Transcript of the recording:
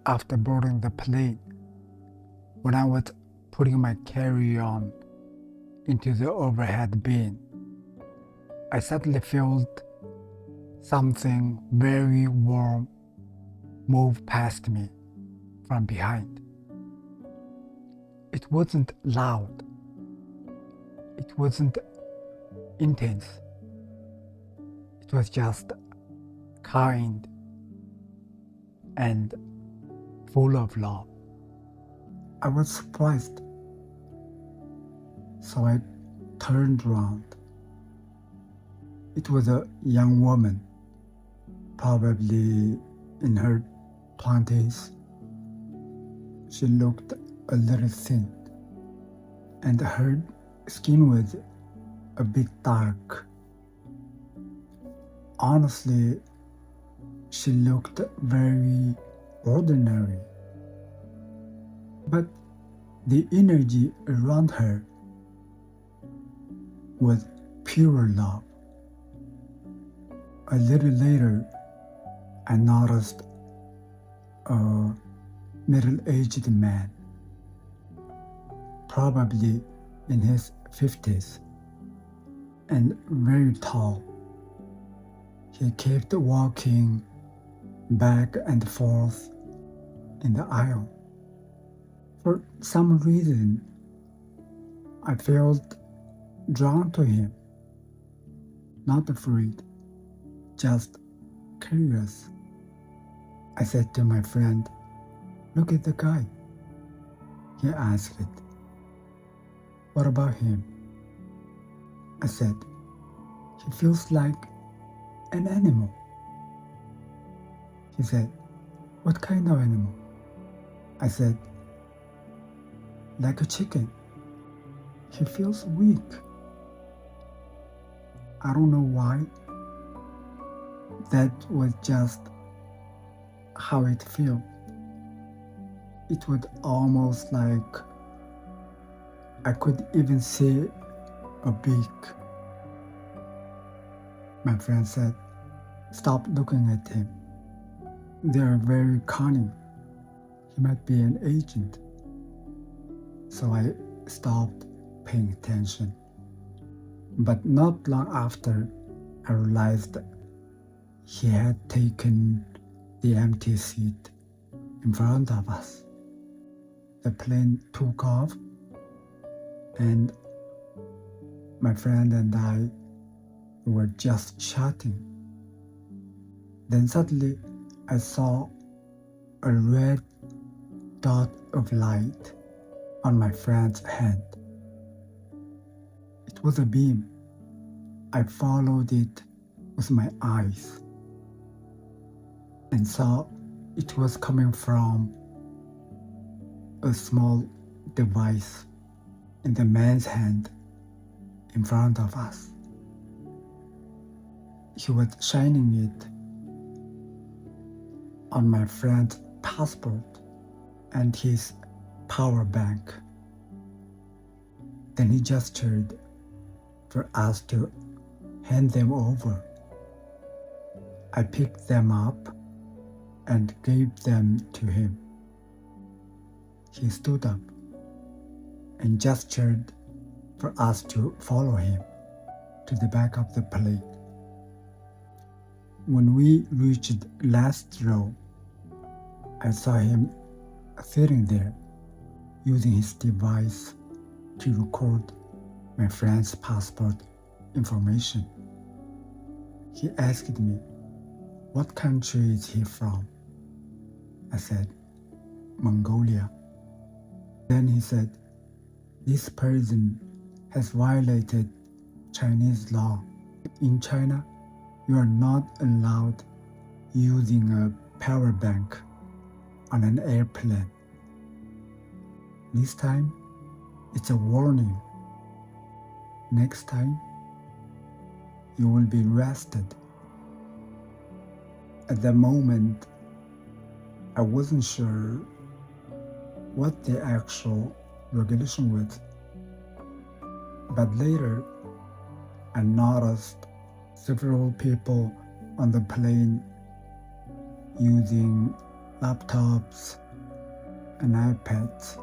After boarding the plane, when I was putting my carry-on into the overhead bin, I suddenly felt something very warm move past me from behind. It wasn't loud, it wasn't intense, it was just kind and full of love. I was surprised, so I turned around. It was a young woman, probably in her 20s. She looked a little thin, and her skin was a bit dark. Honestly, she looked very ordinary, but the energy around her was pure love. A little later, I noticed a middle-aged man, probably in his 50s, and very tall. He kept walking back and forth in the aisle. For some reason, I felt drawn to him, not afraid, just curious. I said to my friend, "Look at the guy." He asked, "What about him?" I said, "He feels like an animal." He said, "What kind of animal?" I said, "Like a chicken. He feels weak." I don't know why. That was just how it felt. It was almost like I could even see a beak. My friend said, "Stop looking at him. They are very cunning. He might be an agent." So I stopped paying attention. But not long after, I realized he had taken the empty seat in front of us. The plane took off, and my friend and I were just chatting. Then suddenly I saw a red dot of light on my friend's hand. It was a beam. I followed it with my eyes and saw it was coming from a small device in the man's hand in front of us. He was shining it on my friend's passport and his power bank. Then he gestured for us to hand them over. I picked them up and gave them to him. He stood up and gestured for us to follow him to the back of the plane. When we reached last row, I saw him sitting there using his device to record my friend's passport information. He asked me, "What country is he from?" I said, "Mongolia." Then he said, "This person has violated Chinese law. In China, you are not allowed using a power bank on an airplane. This time, it's a warning. Next time, you will be arrested." At the moment, I wasn't sure what the actual regulation was, but later I noticed several people on the plane using laptops and iPads.